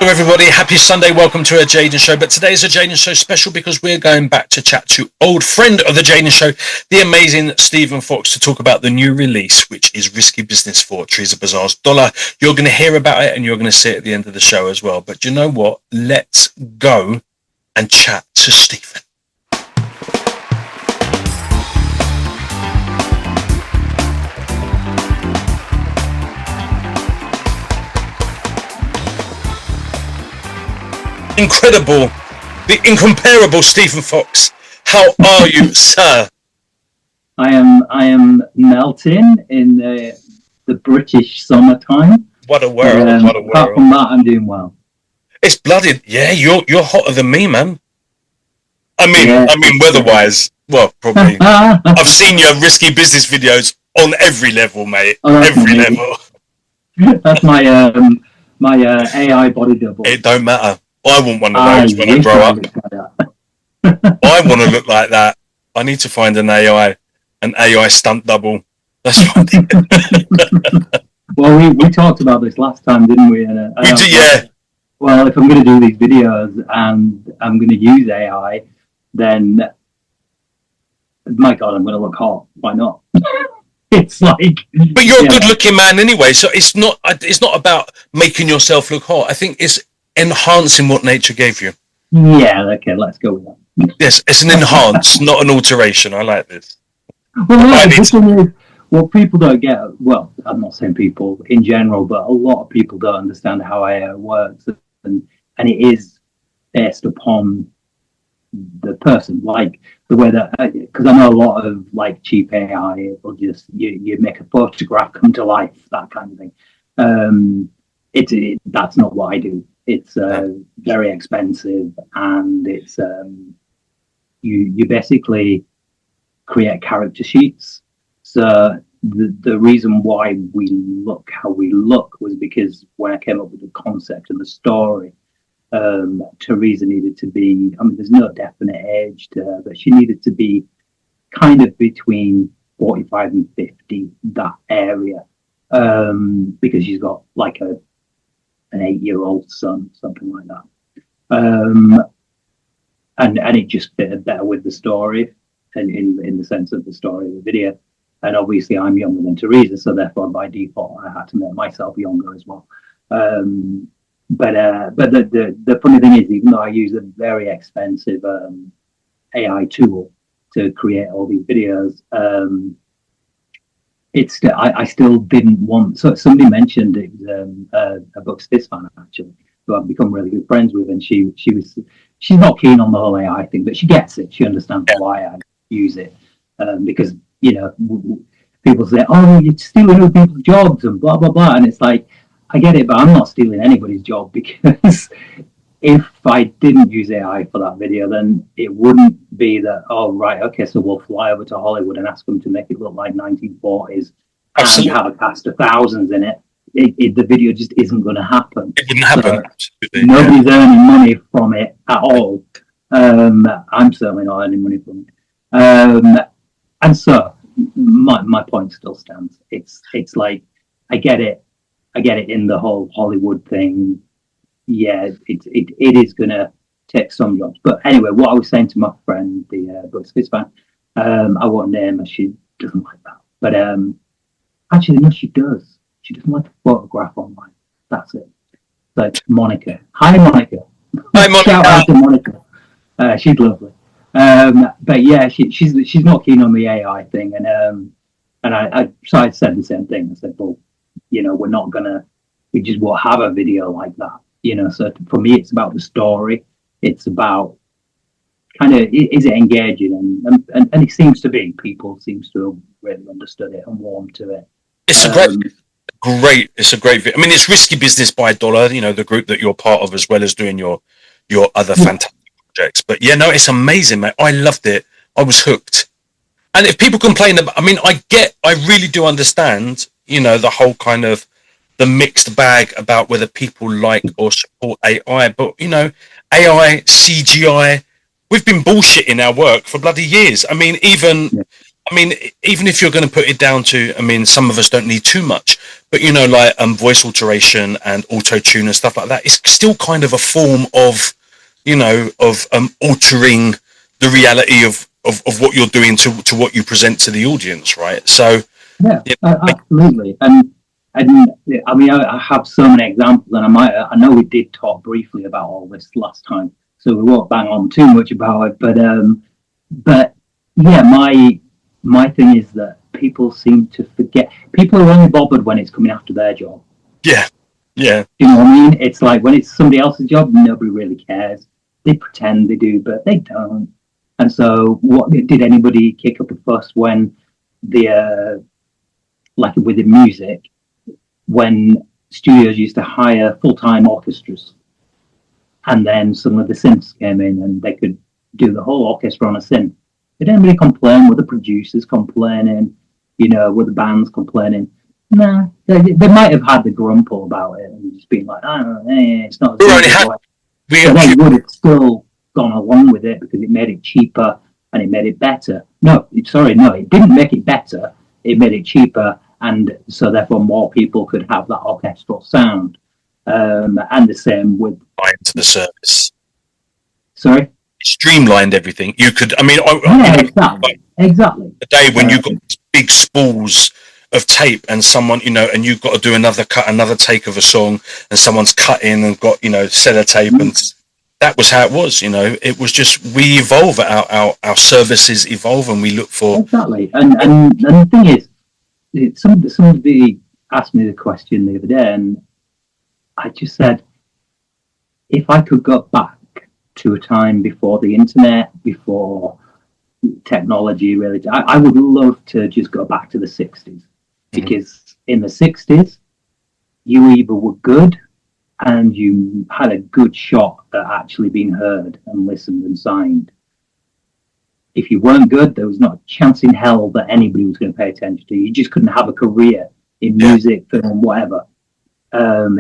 Hello everybody, happy Sunday, welcome to a Jaden Show. But today is a Jaden Show special because we're going back to chat to old friend of the Jaden Show, the amazing Stephen Fox, to talk about the new release, which is Risky Business for Thereza Bazar's Dollar. You're going to hear about it and you're going to see it at the end of the show as well. But you know what? Let's go and chat to Stephen. Incredible, the incomparable Stephen Fox. How are you, sir? I am melting in the British summertime. What a world! What a world! Apart from that, I'm doing well. It's blooded. Yeah, you're hotter than me, man. I mean, weather-wise, well, probably. I've seen your Risky Business videos on every level, mate. Every level. That's my AI body double. It don't matter. I want one of those when I grow up. I want to look like that. I need to find an AI stunt double. That's funny. Well, we talked about this last time, didn't we? And, we did, yeah. Well, if I'm going to do these videos and I'm going to use AI, then, my God, I'm going to look hot. Why not? It's like... But you're a good-looking man anyway, so it's not about making yourself look hot. I think it's enhancing what nature gave you. Yeah, okay, let's go with that. Yes, it's an enhance, not an alteration. I like this. Well, what people don't get, well, I'm not saying people in general, but a lot of people don't understand how AI works, and it is based upon the person, like the way that, because I know a lot of like cheap AI, it will just, you make a photograph come to life, that kind of thing. That's not what I do. It's very expensive, and it's you basically create character sheets. So the reason why we look how we look was because when I came up with the concept and the story, Thereza needed to be, I mean, there's no definite age to her, but she needed to be kind of between 45 and 50, that area, because she's got like an 8-year-old son, something like that. And it just fitted better with the story, and in the sense of the story of the video. And obviously I'm younger than Thereza, so therefore by default I had to make myself younger as well. But the funny thing is, even though I use a very expensive AI tool to create all these videos, I still didn't want. So somebody mentioned it was a Bucks Fizz fan, actually, who I've become really good friends with, and she's not keen on the whole AI thing, but she gets it. She understands why I use it, because people say, "Oh, you're stealing other people's jobs," and blah blah blah, and it's like, I get it, but I'm not stealing anybody's job, because if I didn't use AI for that video, then it wouldn't be that, oh, right, okay, so we'll fly over to Hollywood and ask them to make it look like 1940s and have a cast of thousands in it. The video just isn't going to happen. It wouldn't happen. So nobody's earning money from it at all. I'm certainly not earning money from it. And so my point still stands. It's like, I get it in the whole Hollywood thing. Yeah, it is going to take some jobs. But anyway, what I was saying to my friend, the Bucks Fizz fan, I won't name her, she doesn't like that. But actually, no, she does. She doesn't like a photograph online. That's it. Like Monica. Hi, Monica. Hi, Monica. Shout out to Monica. She's lovely. But yeah, she's not keen on the AI thing. And I said the same thing. I said, well, we just won't have a video like that. So for me, it's about the story. It's about kind of, is it engaging? And it seems to be. People seems to have really understood it and warmed to it. It's a great video. I mean, it's Risky Business by Dollar, the group that you're part of, as well as doing your other fantastic projects. But yeah, no, it's amazing, mate. I loved it. I was hooked. And if people complain about, I mean, I really do understand, the whole kind of the mixed bag about whether people like or support AI, but AI, CGI, we've been bullshitting our work for bloody years. I mean, even I mean, even if you're going to put it down to, I mean, some of us don't need too much, but you know, like voice alteration and auto tune and stuff like that, it's still kind of a form of, you know, of altering the reality of what you're doing to what you present to the audience, right? So, Yeah, yeah, absolutely. And I mean, I have so many examples, and I know we did talk briefly about all this last time, so we won't bang on too much about it. But yeah, my thing is that people seem to forget. People are only bothered when it's coming after their job. yeah, yeah, You know what I mean? It's like when it's somebody else's job, nobody really cares. They pretend they do, but they don't. And so, what did anybody kick up a fuss when like with the music, when studios used to hire full-time orchestras, and then some of the synths came in and they could do the whole orchestra on a synth? Did anybody complain? Were the producers complaining? You know, were the bands complaining? Nah, they might have had the grumble about it and just been like, oh, it's not as we good only as have what. we But they have, would have still gone along with it because it made it cheaper and it made it better. No, sorry, no, it didn't make it better. It made it cheaper, and so therefore more people could have that orchestral sound. And the same with, streamlined the service, sorry, streamlined everything. You could, I mean, you yeah, know, exactly, like exactly. the day when Uh, you got these big spools of tape and someone, you know, and you've got to do another take of a song, and someone's cut in and got, you know, sellotape, and that was how it was. You know, it was just we evolve, our services evolve, and we look for. exactly, and the thing is, somebody asked me the question the other day, and I just said, if I could go back to a time before the internet, before technology really, I would love to just go back to the 60s, Mhm. because in the 60s you either were good and you had a good shot at actually being heard and listened and signed. If you weren't good, there was not a chance in hell that anybody was going to pay attention to you. You just couldn't have a career in Yeah, music, film, whatever.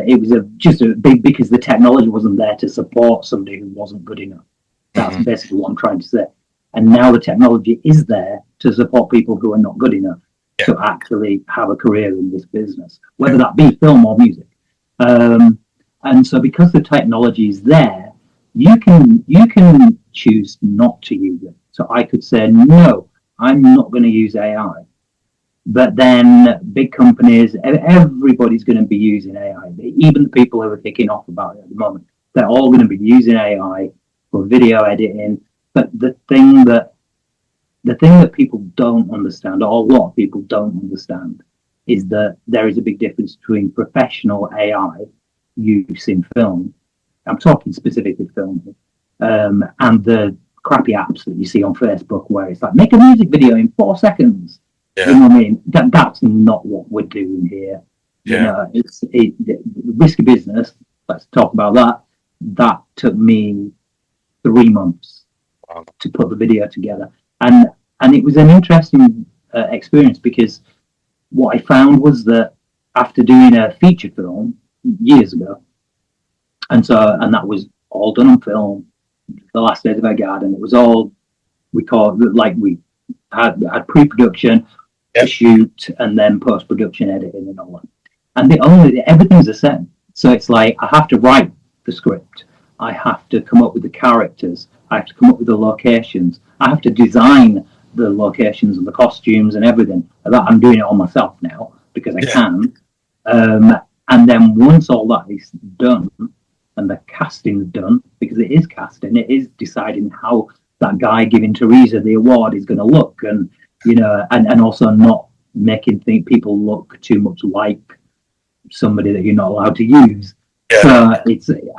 It was just a big, because the technology wasn't there to support somebody who wasn't good enough. That's hmm, basically what I'm trying to say. And now the technology is there to support people who are not good enough yeah, to actually have a career in this business, yeah, whether that be film or music. Um, and so, because the technology is there, you can choose not to use it. So I could say no, I'm not going to use AI. But then big companies, everybody's going to be using AI. Even the people who are kicking off about it at the moment, they're all going to be using AI for video editing. But the thing that people don't understand, or a lot of people don't understand, is that there is a big difference between professional AI use in film. I'm talking specifically film, and the crappy apps that you see on Facebook where it's like, make a music video in 4 seconds. You yeah, know what I mean? That's not what we're doing here. You yeah. know, it's risky business. Let's talk about that. That took me 3 months Wow. to put the video together, and it was an interesting experience, because what I found was that after doing a feature film years ago, and that was all done on film, The Last Days of Our Garden, it was all recorded, like we had pre-production, Yeah, a shoot, and then post-production editing and all that. And everything's the same. So it's like I have to write the script, I have to come up with the characters, I have to come up with the locations, I have to design the locations and the costumes and everything. That I'm doing it all myself now because I yeah, can. Um, and then once all that is done and the casting's done, because it is casting, it is deciding how that guy giving Thereza the award is going to look, and and also not making people look too much like somebody that you're not allowed to use. yeah, So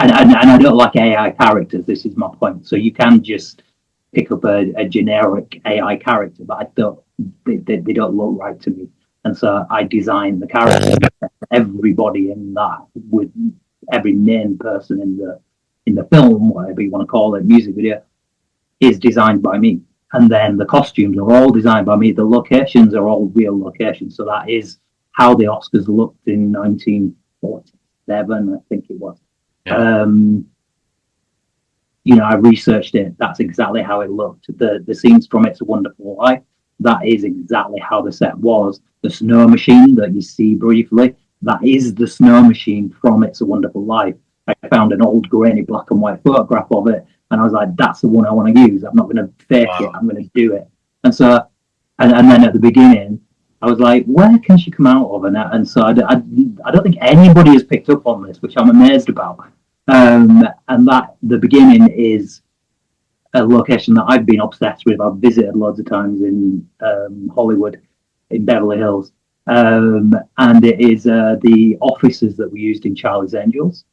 and I don't like AI characters. This is my point. So you can just pick up a generic AI character, but I don't. They don't look right to me, and so I designed the character. Everybody in that, with every main person in the film, whatever you want to call it, music video, is designed by me. And then the costumes are all designed by me. The locations are all real locations. So that is how the Oscars looked in 1947, I think it was. yeah. Um, I researched it. That's exactly how it looked. The scenes from It's a Wonderful Life, that is exactly how the set was. The snow machine that you see briefly, that is the snow machine from It's a Wonderful Life. I found an old grainy black and white photograph of it, and I was like, that's the one I want to use. I'm not going to fake it. I'm going to do it. And so, and then at the beginning, I was like, where can she come out of? And so I don't think anybody has picked up on this, which I'm amazed about. And that the beginning is a location that I've been obsessed with. I've visited loads of times in Hollywood, in Beverly Hills. And it is the offices that we used in Charlie's Angels.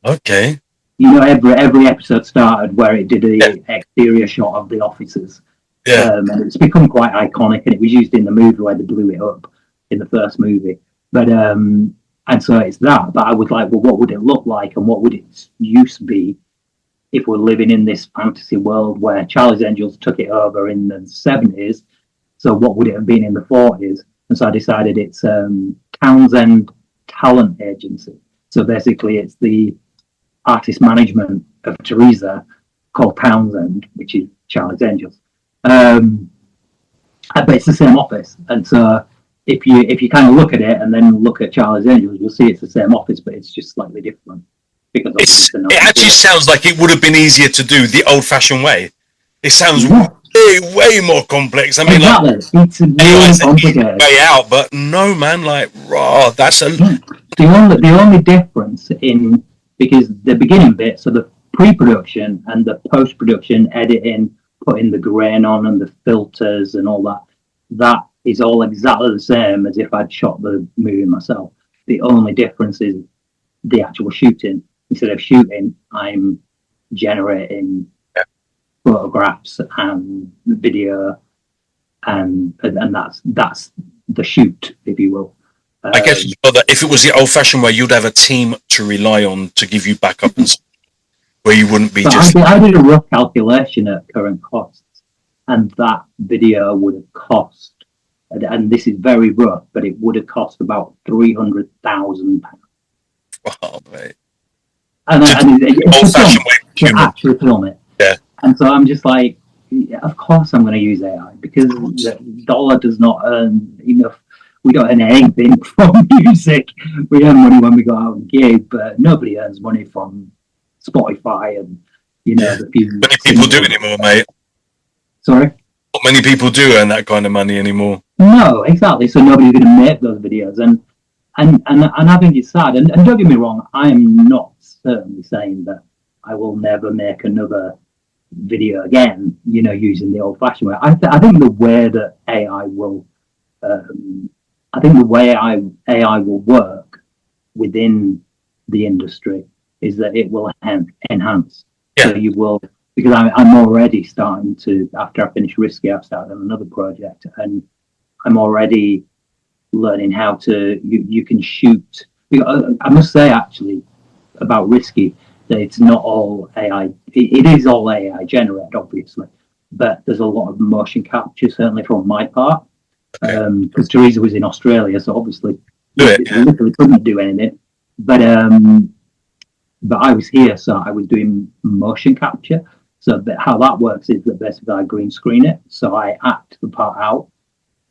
Okay. You know, every episode started where it did the exterior shot of the offices. Yeah. And it's become quite iconic, and it was used in the movie where they blew it up in the first movie. But and so it's that. But I was like, well, what would it look like, and what would its use be if we're living in this fantasy world where Charlie's Angels took it over in the 70s? So what would it have been in the 40s? And so I decided it's Townsend Talent Agency. So basically, it's the artist management of Thereza called Townsend, which is Charlie's Angels. But it's the same office, and so if you kind of look at it and then look at Charlie's Angels, you'll see it's the same office, but it's just slightly different. Because it actually sounds like it would have been easier to do the old-fashioned way. It sounds way more complex. I mean, exactly. Like, it's really complicated. Way out, but no, man, like, raw. That's a the only difference in, because the beginning bit, so the pre-production and the post-production editing, putting the grain on and the filters and all that, that is all exactly the same as if I'd shot the movie myself. The only difference is the actual shooting. Instead of shooting, I'm generating photographs and video, and that's the shoot, if you will. I guess that if it was the old-fashioned way, you'd have a team to rely on to give you backup and stuff, where you wouldn't be just. I did a rough calculation at current costs, and that video would have cost, and this is very rough, but it would have cost about £300,000. Wow, mate. And old-fashioned way to actually film it. Yeah. And so I'm just like, yeah, of course I'm going to use AI, because the dollar does not earn enough. We don't earn anything from music. We earn money when we go out and gig, but nobody earns money from Spotify and, you know, the few. Many people do anymore, mate. Sorry? Not many people do earn that kind of money anymore. No, exactly. So nobody's going to make those videos. And I think it's sad. And don't get me wrong, I'm not certainly saying that I will never make another video again, you know, using the old-fashioned way. I think the way that AI will, AI will work within the industry is that it will enhance. Yeah. So you will, because I'm already starting to, after I finish Risky, I've started on another project, and I'm already learning how to, you can shoot. I must say, actually, about Risky, that it's not all AI. It is all AI generated, obviously, but there's a lot of motion capture, certainly from my part, because Thereza was in Australia, so obviously literally couldn't do anything. But I was here, so I was doing motion capture. So how that works is that basically I green screen it, so I act the part out,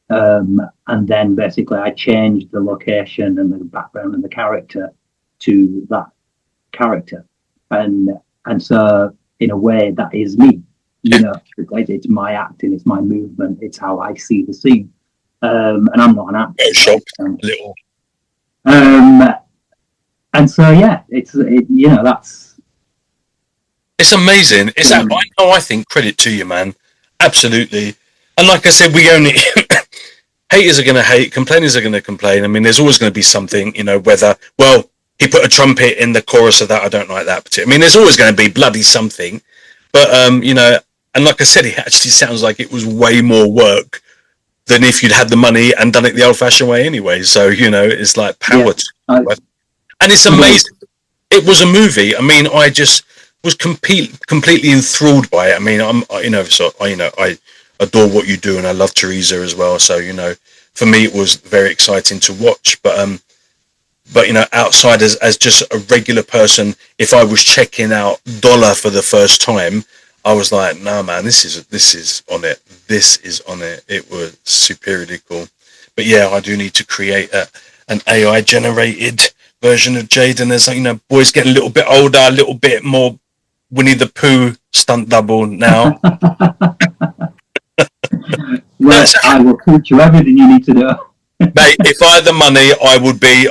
and then basically I change the location and the background and the character to that character, and so in a way that is me, you know. It's my acting, it's my movement, it's how I see the scene, and I'm not an actor. Little. And so yeah, it's amazing. It's I think credit to you, man. Absolutely. And like I said, we only haters are going to hate, complainers are going to complain. I mean, there's always going to be something, you know, whether, well, he put a trumpet in the chorus of that, I don't like that particular. I mean, there's always going to be bloody something. But, you know, and like I said, it actually sounds like it was way more work than if you'd had the money and done it the old-fashioned way anyway. So, you know, it's like power to it. And it's amazing. It was a movie. I mean, I just was completely enthralled by it. I mean, I adore what you do, and I love Thereza as well. So, you know, for me, it was very exciting to watch. But you know, outside as just a regular person, if I was checking out Dollar for the first time, I was like, no, man, this is on it. This is on it. It was superiorly cool. But yeah, I do need to create an AI generated version of Jaden. As you know, boys getting a little bit older, a little bit more Winnie the Pooh stunt double now. Well, I will teach you everything you need to do. Mate, if I had the money,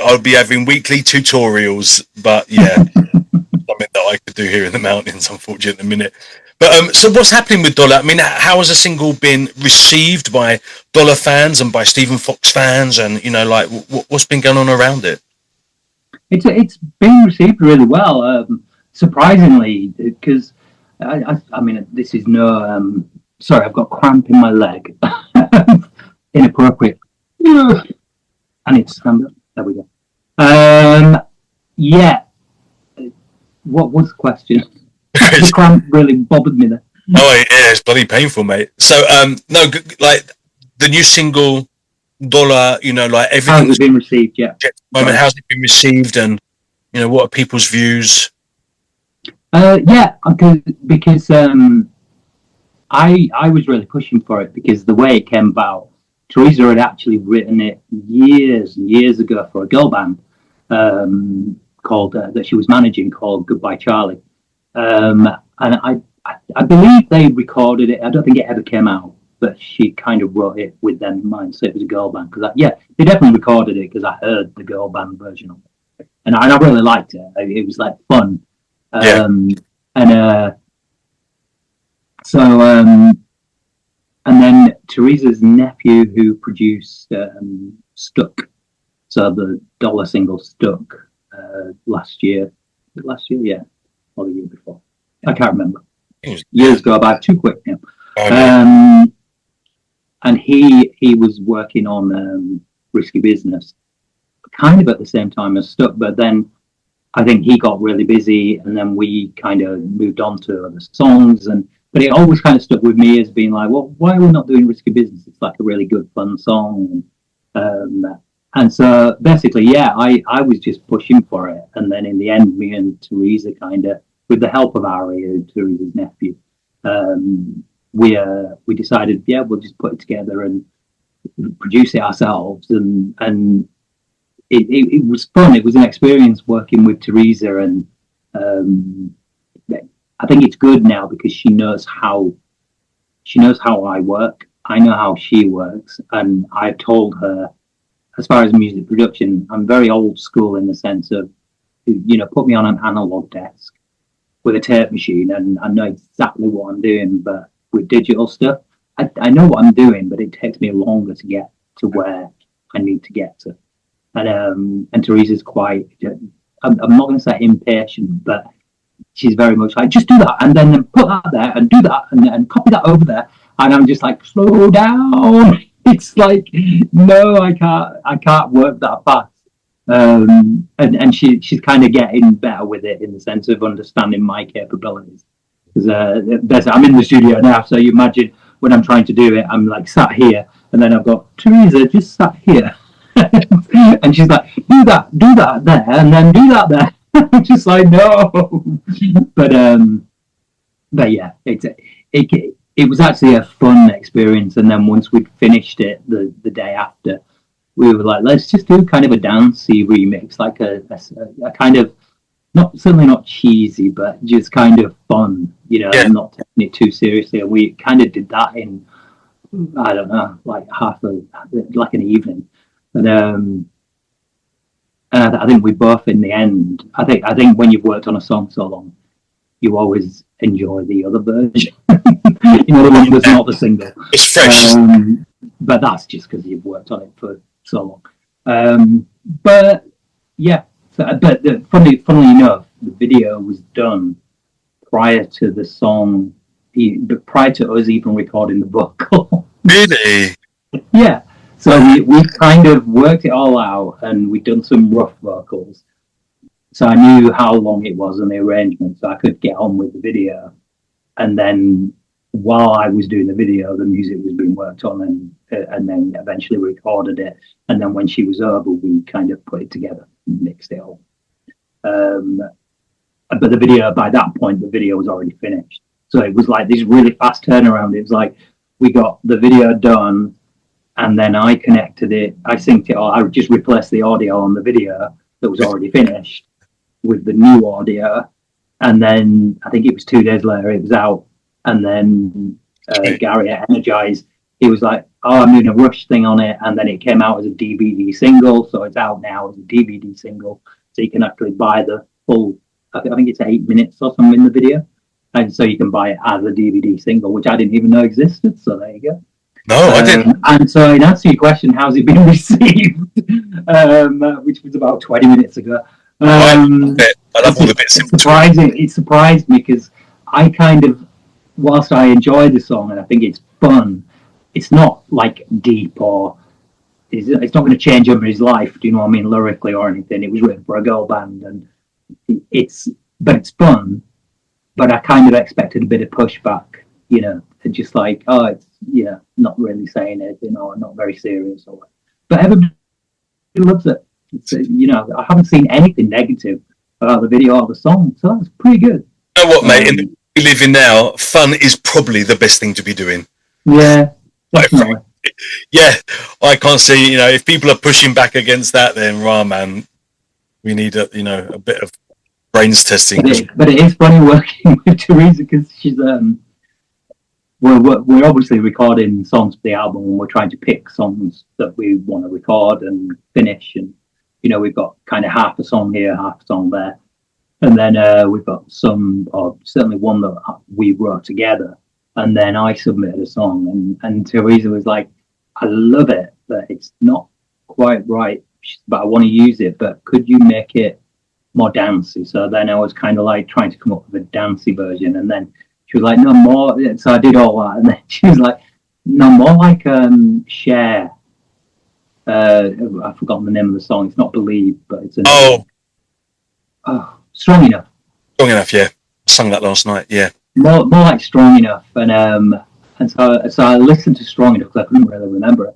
I'd be having weekly tutorials. But yeah, something that I could do here in the mountains, unfortunately, at the minute. But so what's happening with Dollar? I mean, how has a single been received by Dollar fans and by Stephen Fox fans? And you know, like, what's been going on around it? It's been received really well, surprisingly, because I mean, this is no. Sorry, I've got cramp in my leg. Inappropriate. I need to stand up. There we go. Yeah. What was the question? The cramp really bothered me there. Oh yeah, it's bloody painful, mate. So no, like the new single Dollar, you know, like everything. How's it been received? Yeah. Moment, how's it been received, and you know, what are people's views? Yeah, because I was really pushing for it because the way it came about, Thereza had actually written it years and years ago for a girl band called that she was managing called Goodbye Charlie, and I believe they recorded it. I don't think it ever came out, but she kind of wrote it with them in mind, so it was a girl band. Because yeah, they definitely recorded it because I heard the girl band version of it, and I really liked it. It was like fun, Yeah. and so and then Thereza's nephew who produced Stuck, so the Dollar single Stuck last year. Last year, yeah, or the year before. I can't remember. Years go by too quick now. And he was working on Risky Business, kind of at the same time as Stuck, but then I think he got really busy, and then we kind of moved on to other songs. But it always kind of stuck with me as being like, well, why are we not doing Risky Business? It's like a really good, fun song. And so basically, yeah, I was just pushing for it. And then in the end, me and Thereza kind of, with the help of Ari, Thereza's nephew, we decided, yeah, we'll just put it together and produce it ourselves. And it was fun. It was an experience working with Thereza, and I think it's good now because she knows how I work. I know how she works, and I've told her, as far as music production, I'm very old school in the sense of, you know, put me on an analog desk with a tape machine, and I know exactly what I'm doing. But with digital stuff, I know what I'm doing, but it takes me longer to get to where I need to get to. And Thereza's quite, I'm not going to say impatient, but she's very much like, just do that, and then put that there, and do that, and copy that over there. And I'm just like, slow down. It's like, no, I can't work that fast. And she's kind of getting better with it in the sense of understanding my capabilities. Because I'm in the studio now, so you imagine when I'm trying to do it, I'm like sat here, and then I've got Thereza just sat here. And she's like, do that there, and then do that there. I'm just like, no. But yeah, it was actually a fun experience. And then once we'd finished it the day after, we were like, let's just do kind of a dancey remix, like a kind of, certainly not cheesy, but just kind of fun, you know, and not taking it too seriously. And we kind of did that in, I don't know, like like an evening. And I think we both, in the end, I think when you've worked on a song so long, you always enjoy the other version. You know, the one that's not the single. It's fresh. But that's just because you've worked on it for so long. But yeah, funnily enough, the video was done prior to the song, prior to us even recording the vocal. Really? Yeah. So we kind of worked it all out, and we'd done some rough vocals. So I knew how long it was and the arrangement, so I could get on with the video. And then while I was doing the video, the music was being worked on, and then eventually we recorded it. And then when she was over, we kind of put it together, mixed it all. But the video, by that point, the video was already finished. So it was like this really fast turnaround. It was like we got the video done, and then I connected it. I synced it, or I just replaced the audio on the video that was already finished with the new audio. And then I think it was 2 days later, it was out. And then Gary at Energize, he was like, "Oh, I'm doing a Rush thing on it," and then it came out as a DVD single, so it's out now as a DVD single, so you can actually buy the full. I think it's 8 minutes or something in the video, and so you can buy it as a DVD single, which I didn't even know existed. So there you go. No, I didn't. And so, in answer to your question, how's it been received? Which was about 20 minutes ago. I love all the bits. It surprised me because I kind of, whilst I enjoy the song and I think it's fun, it's not like deep or it's not going to change over his life. Do you know what I mean? Lyrically or anything. It was written for a girl band, and it's fun. But I kind of expected a bit of pushback, you know, to just like, oh, it's not really saying anything or not very serious or what. But everybody loves it. It's, I haven't seen anything negative about the video or the song, so that's pretty good. You know what, mate? In the world we live in now, fun is probably the best thing to be doing. Yeah, definitely. Yeah, I can't see. If people are pushing back against that, then man, we need a bit of brains testing. But it is funny working with Thereza because she's we're obviously recording songs for the album, and we're trying to pick songs that we want to record and finish, and we've got kind of half a song here, half a song there, and then we've got some, or certainly one that we wrote together, and then I submitted a song, and Thereza was like, "I love it, but it's not quite right, but I want to use it, but could you make it more dancey?" So then I was kind of like trying to come up with a dancey version, and then she was like, "No, more." So I did all that, and then she was like, "No, more like Cher." I've forgotten the name of the song. It's not Believe, but it's Strong Enough. Strong Enough, yeah. I sung that last night, yeah. More like Strong Enough, and so I listened to Strong Enough because I couldn't really remember it,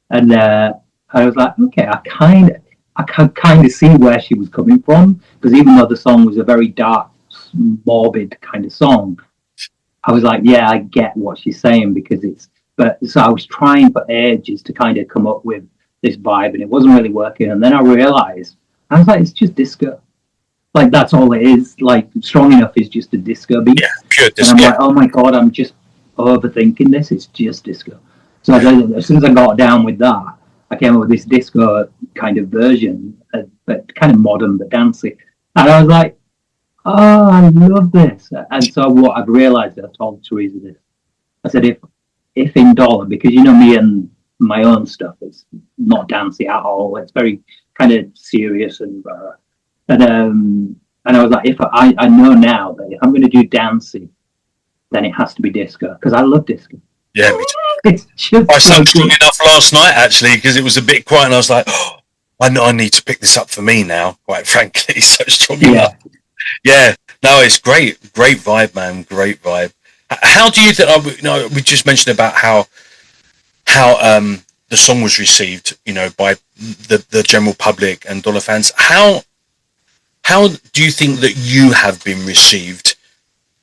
and I was like, okay, I can kind of see where she was coming from, because even though the song was a very dark, morbid kind of song, I was like, yeah, I get what she's saying, because so I was trying for ages to kind of come up with this vibe, and it wasn't really working. And then I realized, I was like, it's just disco. Like, that's all it is. Like, Strong Enough is just a disco beat. Yeah, pure disco. And I'm like, oh my God, I'm just overthinking this. It's just disco. So as soon as I got down with that, I came up with this disco kind of version, but kind of modern, but dancey. And I was like, oh, I love this. And so what I've realized, I told Thereza this. I said, if in dollar, because me and my own stuff is not dancey at all. It's very kind of serious and I was like, if I know now that if I'm going to do dancey, then it has to be disco, because I love disco. Yeah, me too. It's just I sang Strong Enough last night, actually, because it was a bit quiet, and I was like, oh, I need to pick this up for me now, quite frankly. So Strong Enough. Yeah, no, it's great vibe, man, great vibe. How do you think? We just mentioned about how the song was received, by the general public and Dollar fans. How do you think that you have been received?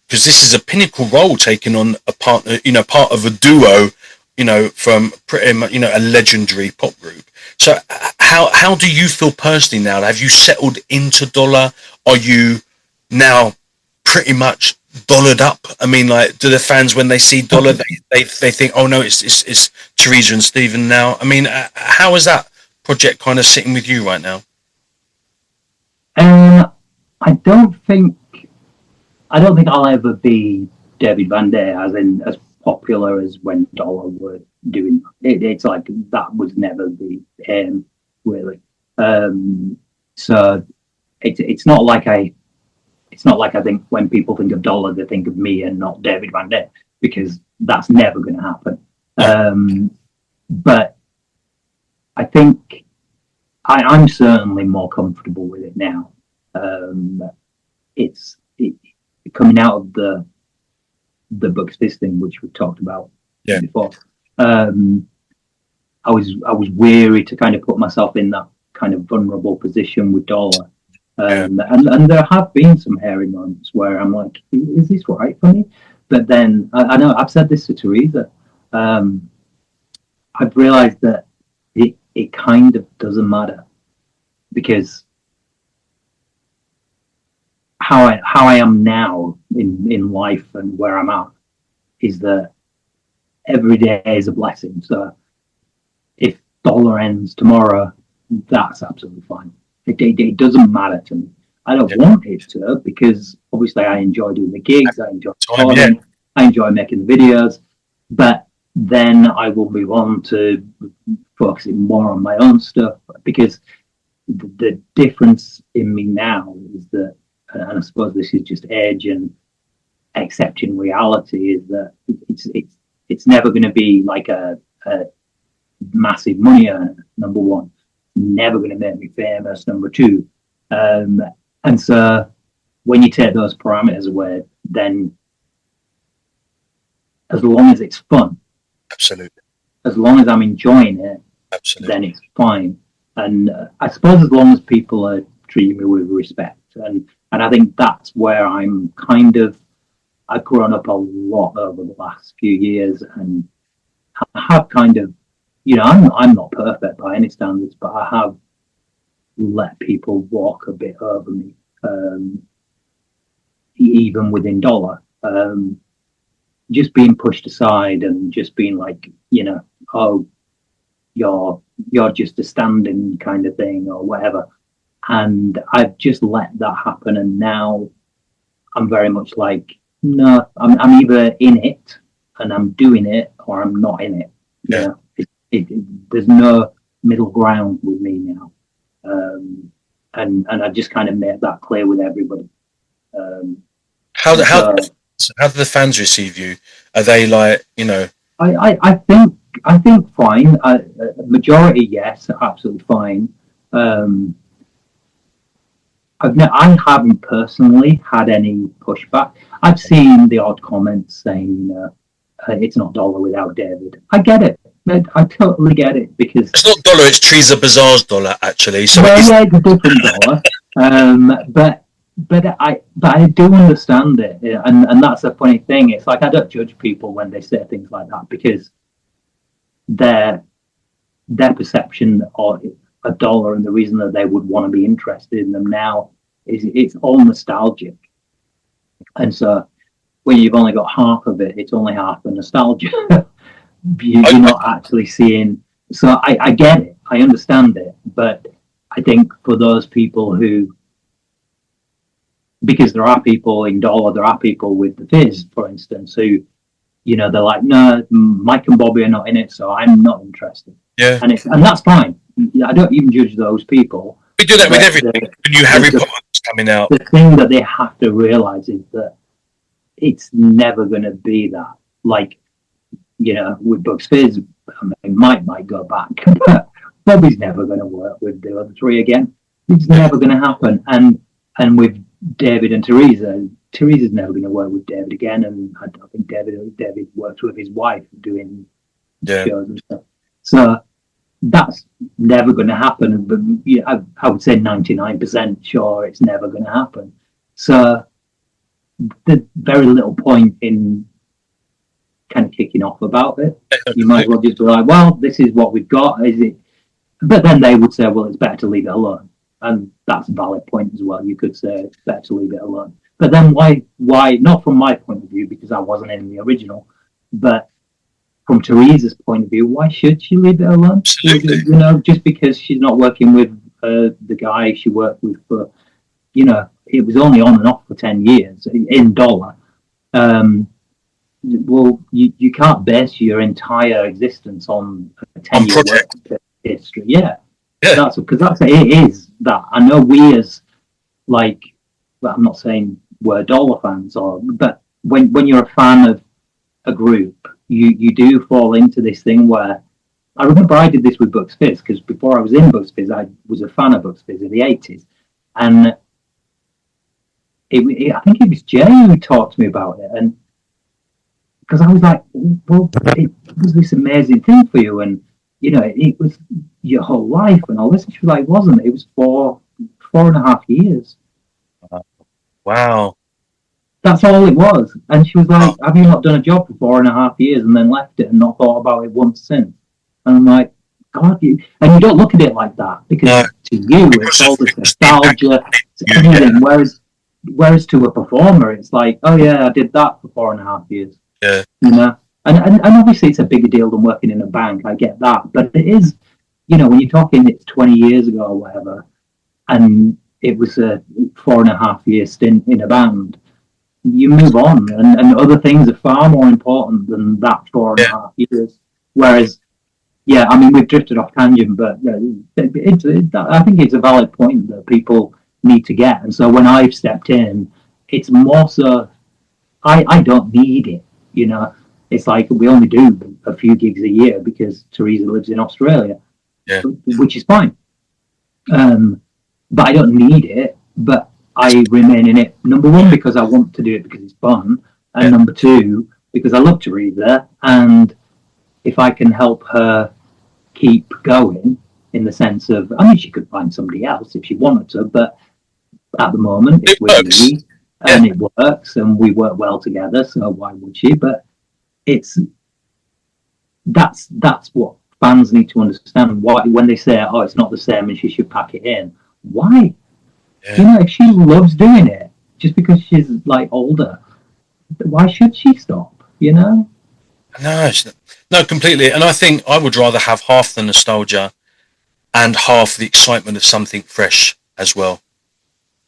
Because this is a pinnacle role, taking on a partner, part of a duo, from pretty much, a legendary pop group. So how do you feel personally now? Have you settled into Dollar? Are you now pretty much dollared up? I mean, like, do the fans, when they see Dollar, they think, oh no, it's Thereza and Stephen now? I mean, how is that project kind of sitting with you right now? I don't think I'll ever be David Van Day, as popular as when Dollar were doing it. It's like that was never the aim, really. So it's not like I think when people think of Dollar, they think of me and not David Van Day, because that's never going to happen. But I think I'm certainly more comfortable with it now. It's coming out of the Bucks Fizz thing, which we've talked about before. I was weary to kind of put myself in that kind of vulnerable position with Dollar. And there have been some hairy moments where I'm like, is this right for me? but then I know I've said this to Thereza. I've realised that it kind of doesn't matter, because how I am now in life and where I'm at is that every day is a blessing. So if dollar ends tomorrow, that's absolutely fine. It doesn't matter to me. I don't want it to, because obviously I enjoy doing the gigs, I enjoy recording, I enjoy making the videos, but then I will move on to focusing more on my own stuff, because the difference in me now is that, and I suppose this is just age and accepting reality, is that it's never going to be like a massive money earner, number one. Never going to make me famous, number two. And so when you take those parameters away, then as long as it's fun, absolutely, as long as I'm enjoying it, absolutely, then it's fine. And I suppose as long as people are treating me with respect, and I think that's where I'm kind of, I've grown up a lot over the last few years, and I have kind of, I'm not perfect by any standards, but I have let people walk a bit over me, even within dollar. Just being pushed aside and just being like, oh, you're just a stand-in kind of thing or whatever. And I've just let that happen, and now I'm very much like, no, I'm either in it and I'm doing it, or I'm not in it. Yeah. There's no middle ground with me now, and I just kind of made that clear with everybody. How do the fans receive you? Are they like, I think fine. Majority, yes, absolutely fine. I haven't personally had any pushback. I've seen the odd comments saying, it's not dollar without David. I get it. I totally get it, because it's not dollar, it's Thereza Bazar's dollar, actually. So it's a different dollar. But I do understand it, and that's the funny thing. It's like, I don't judge people when they say things like that, because their perception of a dollar and the reason that they would want to be interested in them now is it's all nostalgic. And so when you've only got half of it, it's only half the nostalgia. You're not actually seeing. So I get it, I understand it, but I think for those people who, because there are people in dollar, there are people with the Fizz, for instance, who, they're like, no, Mike and Bobby are not in it, so I'm not interested. Yeah, and that's fine. I don't even judge those people. We do that with everything. The new Harry Potter is coming out. The thing that they have to realize is that it's never going to be that. Like, with Bugs Fizz, Mike might go back, but Bobby's never going to work with the other three again. It's never going to happen. And with David and Thereza's never going to work with David again. And I don't think David works with his wife doing shows and stuff. So that's never going to happen. But I would say 99% sure it's never going to happen. So there's very little point in kind of kicking off about it. You might as well just be like, well, this is what we've got, is it? But then they would say, well, it's better to leave it alone. And that's a valid point as well. You could say it's better to leave it alone. But then why, not from my point of view, because I wasn't in the original, but from Thereza's point of view, why should she leave it alone? Absolutely. Just because she's not working with the guy she worked with for, it was only on and off for 10 years in dollar. Well, you can't base your entire existence on a 10-year work history. Yeah. That's because it is that. I know we as, like, well, I'm not saying we're dollar fans, but when you're a fan of a group, you do fall into this thing where, I remember I did this with Bugs Fizz, because before I was in Bugs Fizz, I was a fan of Bugs Fizz in the 80s, and I think it was Jay who talked to me about it, and because I was like, well, it was this amazing thing for you, and it was your whole life and all this. And she was like, it wasn't. It was 4.5 years. Wow. That's all it was. And she was like, have you not done a job for 4.5 years and then left it and not thought about it once since? And I'm like, God, you don't look at it like that, because to you it's all this nostalgia, it's everything. Yeah. Whereas to a performer, it's like, oh yeah, I did that for 4.5 years. Yeah. You know? And obviously it's a bigger deal than working in a bank, I get that. But it is, you know, when you're talking it's 20 years ago or whatever, and it was a 4.5 year stint in a band, you move on, and other things are far more important than that 4.5 years. Whereas, yeah, I mean, we've drifted off tangent, but I think it's a valid point that people need to get. And so when I've stepped in, it's more so, I don't need it, you know. It's like we only do a few gigs a year because Thereza lives in Australia, which is fine. But I don't need it, but I remain in it, number one, because I want to do it because it's fun, and number two, because I love Thereza, and if I can help her keep going, in the sense of, I mean, she could find somebody else if she wanted to, but at the moment it's with me, and it works, and we work well together, so why would she? But that's what fans need to understand. Why, when they say, oh, it's not the same and she should pack it in, why? You know, if she loves doing it, just because she's like older, why should she stop? You know? No, completely. And I think I would rather have half the nostalgia and half the excitement of something fresh as well.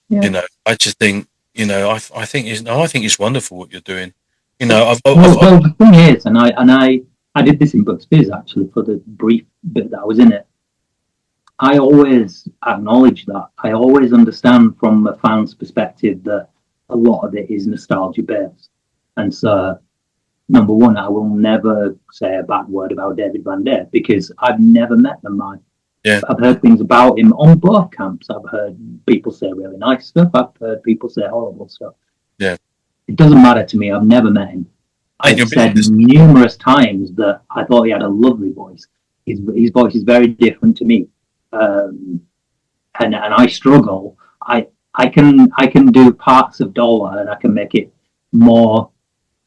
Yeah. You know, I just think, you know, I think it's wonderful what you're doing. You know, well, the thing is, and I did this in Bucks Fizz actually for the brief bit that I was in it. I always acknowledge that. I always understand from a fan's perspective that a lot of it is nostalgia based. And so, number one, I will never say a bad word about David Van Dare because I've never met the man. Yeah. I've heard things about him on both camps. I've heard people say really nice stuff. I've heard people say horrible stuff. Yeah. It doesn't matter to me. I've never met him. I've said numerous times that I thought he had a lovely voice. His voice is very different to me. And I struggle. I can do parts of Dollar and I can make it more,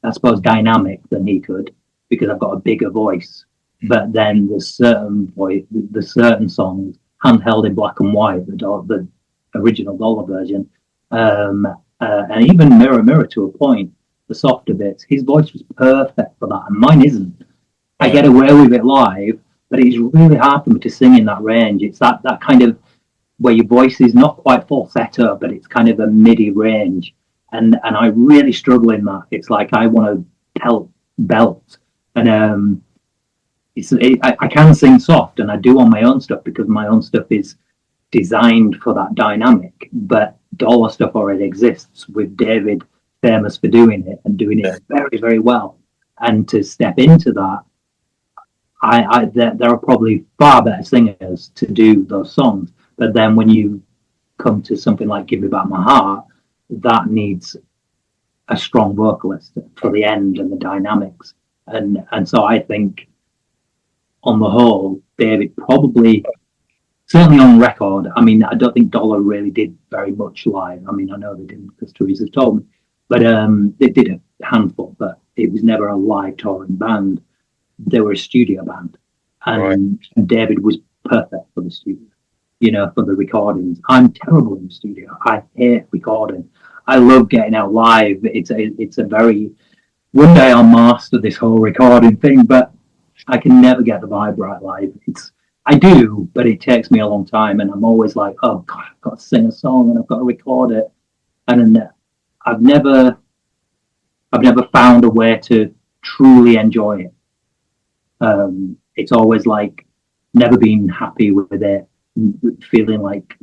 I suppose, dynamic than he could because I've got a bigger voice. But then there's certain songs, Handheld in Black and White, the original Dollar version, and even Mirror Mirror to a point, the softer bits. His voice was perfect for that, and mine isn't. I get away with it live, but it's really hard for me to sing in that range. It's that kind of where your voice is not quite falsetto, but it's kind of a midi range. And I really struggle in that. It's like I want to belt. And I can sing soft, and I do on my own stuff because my own stuff is designed for that dynamic. But Dollar stuff already exists with David famous for doing it and doing it very, very well. And to step into that, there are probably far better singers to do those songs. But then when you come to something like Give Me Back My Heart, that needs a strong vocalist for the end and the dynamics. And so I think, on the whole, David probably, certainly on record, I mean, I don't think Dollar really did very much live. I mean, I know they didn't because Theresa's told me. But they did a handful, but it was never a live touring band. They were a studio band, and David was perfect for the studio, you know, for the recordings. I'm terrible in the studio. I hate recording. I love getting out live. It's a very, one day I'll master this whole recording thing, but I can never get the vibe right live. I do, but it takes me a long time, and I'm always like, oh God, I've got to sing a song and I've got to record it, and I've never found a way to truly enjoy it. It's always like never been happy with it, feeling like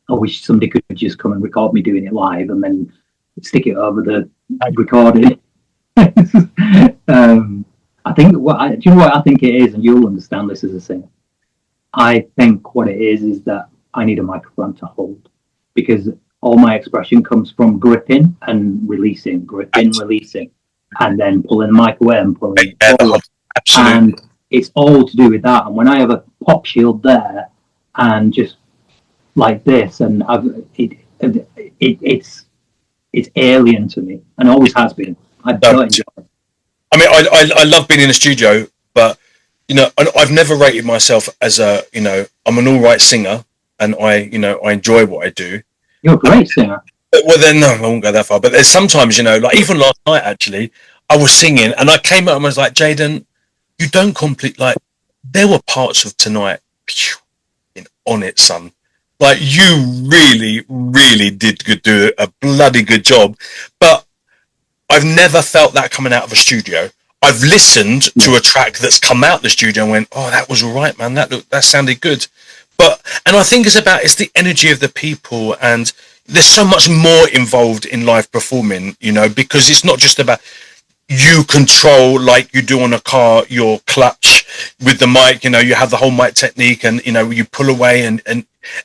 I wish somebody could just come and record me doing it live and then stick it over the recording. I think do you know what I think it is, and you'll understand this as a singer. I think what it is that I need a microphone to hold, because all my expression comes from gripping and releasing, releasing, and then pulling the mic away and pulling it forward. Absolutely. And it's all to do with that. And when I have a pop shield there and just like this, and it's it's alien to me, and always has been. I don't enjoy it. I mean, I love being in the studio, but I've never rated myself as I'm an all right singer, and I enjoy what I do. You're a great singer. Well, then no, I won't go that far. But there's sometimes, like even last night, actually, I was singing, and I came out and was like, Jaden, you don't complete like. There were parts of tonight, on it, son. Like you really, really did do a bloody good job, but I've never felt that coming out of a studio. I've listened to a track that's come out the studio and went, oh, that was all right, man. That sounded good. And I think it's the energy of the people, and there's so much more involved in live performing, because it's not just about you control like you do on a car, your clutch with the mic, you have the whole mic technique, and, you pull away and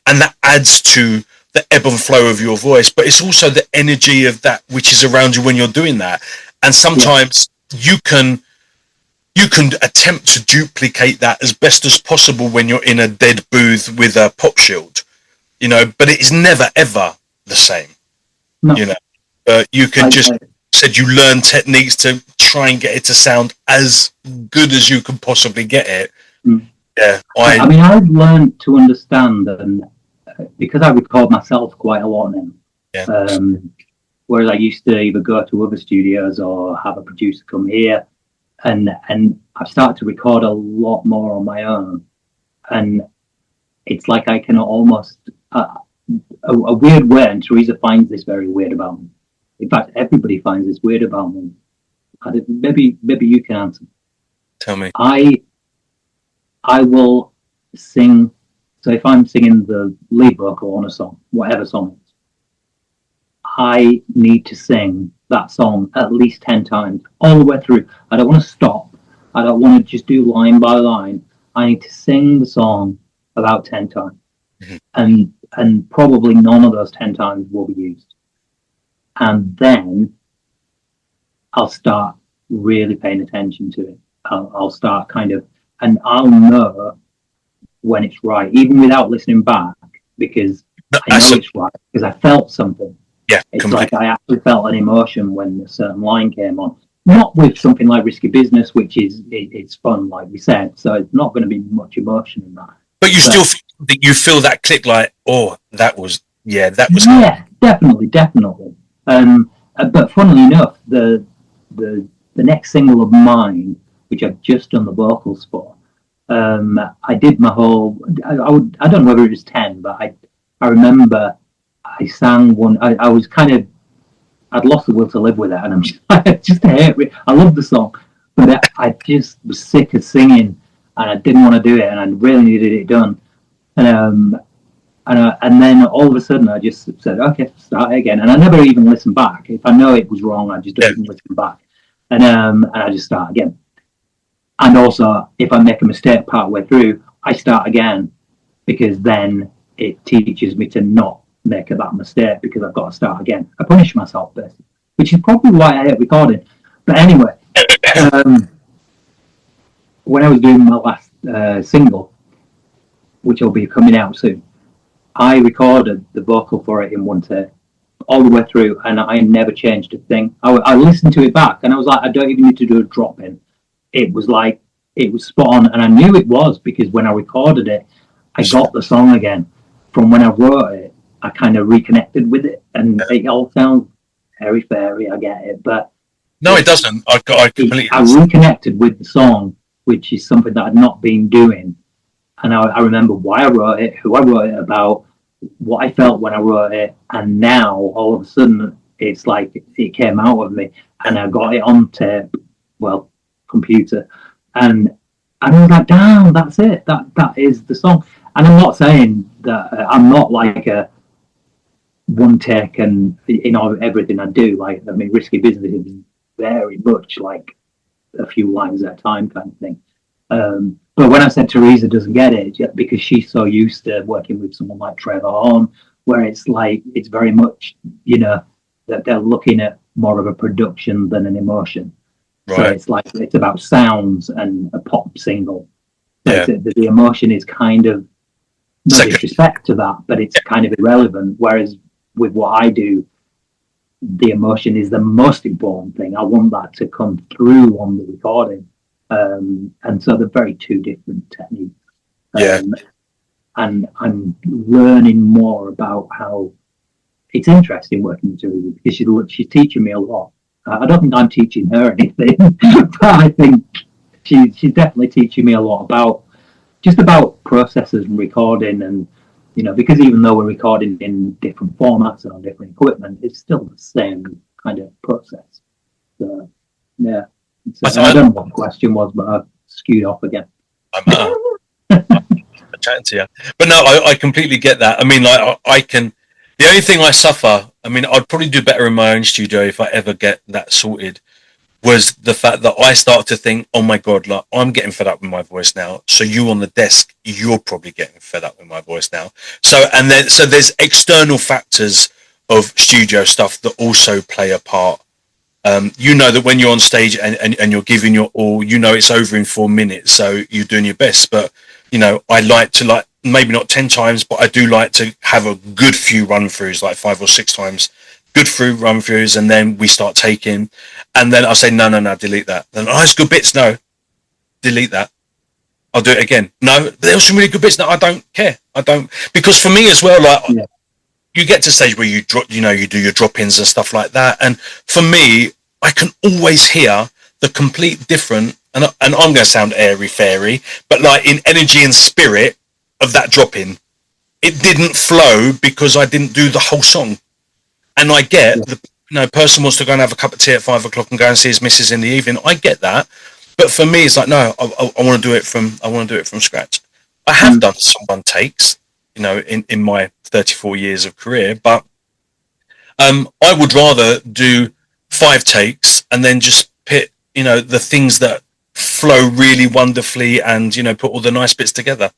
that adds to the ebb and flow of your voice, but it's also the energy of that which is around you when you're doing that. And sometimes you can attempt to duplicate that as best as possible when you're in a dead booth with a pop shield, but it is never ever the same. No. You can said you learn techniques to try and get it to sound as good as you can possibly get it. Yeah, I mean, I've learned to understand, and because I record myself quite a lot now. Yeah. Whereas I used to either go to other studios or have a producer come here, and I've started to record a lot more on my own, and it's like I can almost a weird way. And Thereza finds this very weird about me. In fact, everybody finds this weird about me. Maybe you can answer. Tell me. I will sing. So if I'm singing the lead vocal on a song, whatever song it is, I need to sing that song at least 10 times, all the way through. I don't want to stop. I don't want to just do line by line. I need to sing the song about 10 times. Mm-hmm. And probably none of those 10 times will be used. And then I'll start really paying attention to it. I'll start and I'll know when it's right, even without listening back, because I know it's right, because I felt something. Yeah, it's completely. Like I actually felt an emotion when a certain line came on. Not with something like Risky Business, which it's fun, like we said, so it's not going to be much emotion in that. But you feel that click, like, oh, that was. Yeah, definitely. But funnily enough, the next single of mine, which I've just done the vocals for, I did my whole. I don't know whether it was 10, but I remember I sang one. I was I'd lost the will to live with it, and I just hate it. I love the song, but I just was sick of singing, and I didn't want to do it, and I really needed it done. And then all of a sudden, I just said, "Okay, start it again." And I never even listened back. If I know it was wrong, I just don't even listen back. And I just start again. And also, if I make a mistake partway through, I start again, because then it teaches me to not make that mistake, because I've got to start again. I punish myself, basically, which is probably why I hate recording. But anyway, when I was doing my last single, which will be coming out soon, I recorded the vocal for it in one take, all the way through, and I never changed a thing. I listened to it back, and I was like, I don't even need to do a drop in. It was like, it was spot on, and I knew it was, because when I recorded it, I got the song again. From when I wrote it, I kind of reconnected with it, and it all sounds very fairy, I get it, but... No, it doesn't. I completely... I reconnected with the song, which is something that I'd not been doing, and I remember why I wrote it, who I wrote it about, what I felt when I wrote it, and now, all of a sudden, it's like it came out of me, and I got it on tape, computer, and I was like, damn, that's it, that is the song. And I'm not saying that I'm not like a one take and everything I do. Like, I mean, Risky Business is very much like a few lines at a time kind of thing. But when I said Thereza doesn't get it, because she's so used to working with someone like Trevor Horn, where it's like, it's very much, that they're looking at more of a production than an emotion. Right. So it's like, it's about sounds and a pop single. Yeah. The emotion is kind of, no disrespect to that, but it's kind of irrelevant. Whereas with what I do, the emotion is the most important thing. I want that to come through on the recording. And so they're very two different techniques. And I'm learning more about how it's interesting working with Thereza because she's teaching me a lot. I don't think I'm teaching her anything, but I think she's definitely teaching me a lot about processes and recording, and because even though we're recording in different formats and on different equipment, it's still the same kind of process. So yeah, I don't know what the question was, but I skewed off again. I'm chatting to you, but no, I completely get that. I mean, like I can. The only thing I suffer, I mean, I'd probably do better in my own studio if I ever get that sorted, was the fact that I start to think, oh my God, like I'm getting fed up with my voice now. So you on the desk, you're probably getting fed up with my voice now. So there's external factors of studio stuff that also play a part. That when you're on stage and you're giving your all, it's over in 4 minutes. So you're doing your best. But, I like to maybe not 10 times, but I do like to have a good few run throughs, like 5 or 6 times. Good through run throughs, and then we start taking, and then I'll say no, delete that. Then it's good bits. No, delete that. I'll do it again. No, there were some really good bits. No, I don't care. I don't, because for me as well, like you get to a stage where you drop, you do your drop-ins and stuff like that, and for me, I can always hear the complete different, and I'm going to sound airy fairy, but like in energy and spirit of that drop-in, it didn't flow because I didn't do the whole song. And I get the person wants to go and have a cup of tea at 5 o'clock and go and see his missus in the evening. I get that, but for me, it's like no, I want to do it from scratch. I have done some one takes, in my 34 years of career, but I would rather do 5 takes and then just put the things that flow really wonderfully and put all the nice bits together.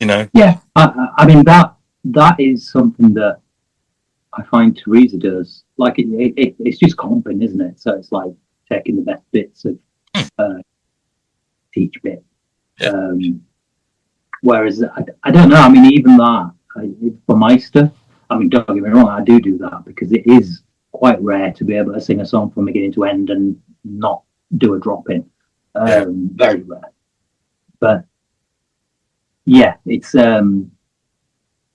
Yeah, I mean that is something that I find Thereza does. Like it's just comping, isn't it? So it's like taking the best bits of each bit. Yeah. Whereas I don't know. I mean, even that for my stuff. I mean, don't get me wrong. I do that because it is quite rare to be able to sing a song from beginning to end and not do a drop in. Very rare. But yeah, it's.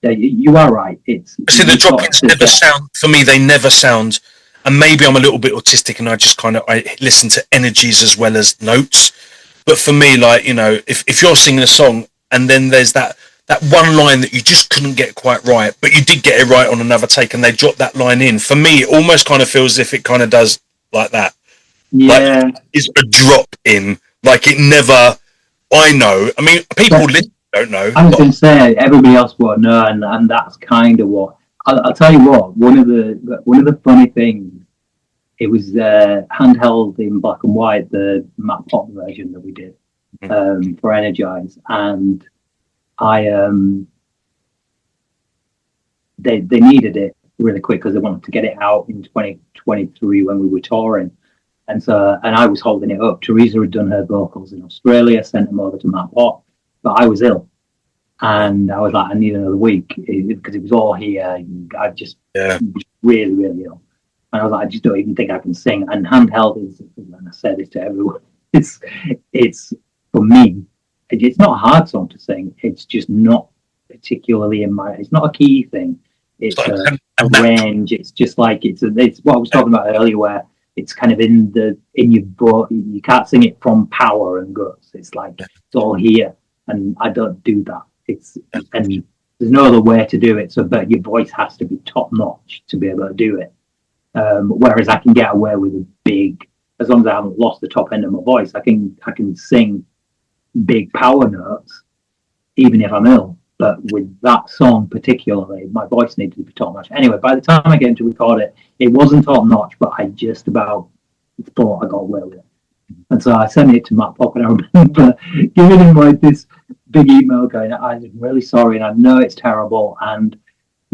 You are right. See, the drop-ins never sound for me. They never sound, and maybe I'm a little bit autistic, and I just I listen to energies as well as notes. But for me, like if you're singing a song and then there's that one line that you just couldn't get quite right, but you did get it right on another take, and they drop that line in. For me, it almost kind of feels as if it kind of does like that. Yeah, like, it's a drop in. Like it never. I know. I mean, people don't know. I was going to say everybody else won't know, and that's kind of what I'll tell you. What one of the funny things, it was handheld in black and white, the Matt Pop version that we did for Energize, and I they needed it really quick because they wanted to get it out in 2023 when we were touring, and I was holding it up. Thereza had done her vocals in Australia, sent them over to Matt Pop. But I was ill, and I was like, I need another week because it was all here. I just was really, really ill, and I was like, I just don't even think I can sing. And handheld is, and I said this to everyone, it's for me, it's not a hard song to sing. It's just not particularly it's not a key thing. It's a range. It's just like it's what I was talking about earlier, where it's kind of in your voice. You can't sing it from power and guts. It's like it's all here. And I don't do that. And there's no other way to do it. So, but your voice has to be top notch to be able to do it. Whereas I can get away with as long as I haven't lost the top end of my voice, I can sing big power notes, even if I'm ill. But with that song particularly, my voice needed to be top notch. Anyway, by the time I get to record it, it wasn't top notch, but I just about thought I got away with it. And so I sent it to Matt Pop, and I remember giving him like this big email going, I'm really sorry, and I know it's terrible, and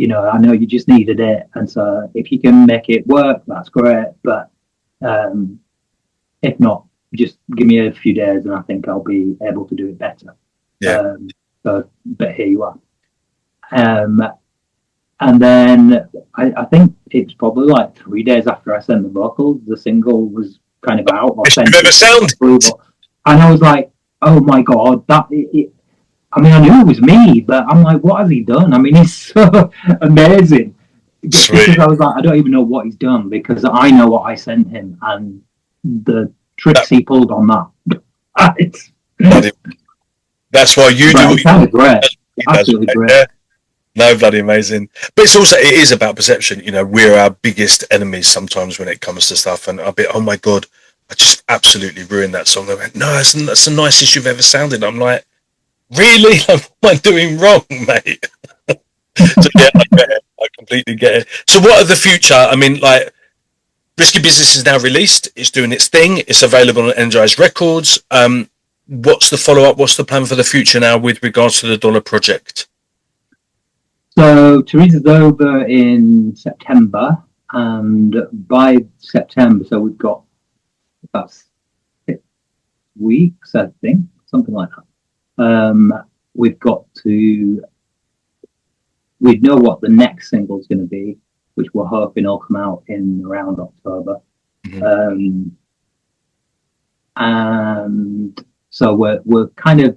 I know you just needed it, and so if you can make it work, that's great, but if not, just give me a few days, and I think I'll be able to do it better. But here you are. And then I think it's probably like 3 days after I sent the vocals, the single was kind of out. It's never sound. And I was like, oh my God, I mean, I knew it was me, but I'm like, what has he done? I mean, he's so amazing. Sweet. Because I was like, I don't even know what he's done because I know what I sent him and the tricks he pulled on that. That's why you do. It sounded great. Absolutely great. Yeah. No, bloody amazing. But it is about perception. You know, we're our biggest enemies sometimes when it comes to stuff. And I'll be, oh my God, I just absolutely ruined that song. They went, no, that's the nicest you've ever sounded. I'm like, really? What am I doing wrong, mate? So yeah, I get it. I completely get it. So what are the future? I mean, like, Risky Business is now released. It's doing its thing. It's available on Energize Records. What's the follow-up? What's the plan for the future now with regards to the Dollar project? So Thereza's over in September, and by September, so we've got about 6 weeks, I think, something like that. We know what the next single is going to be, which we're hoping will come out in around October. Mm-hmm. And so we're kind of,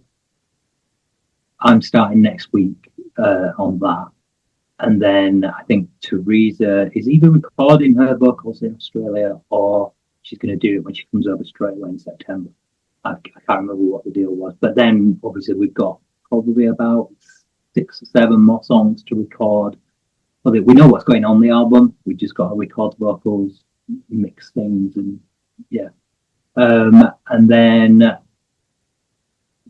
I'm starting next week on that. And then I think Thereza is either recording her vocals in Australia or she's going to do it when she comes over straight away in September. I can't remember what the deal was. But then obviously we've got probably about 6 or 7 more songs to record. We know what's going on the album. We just got to record vocals, mix things, and yeah. And then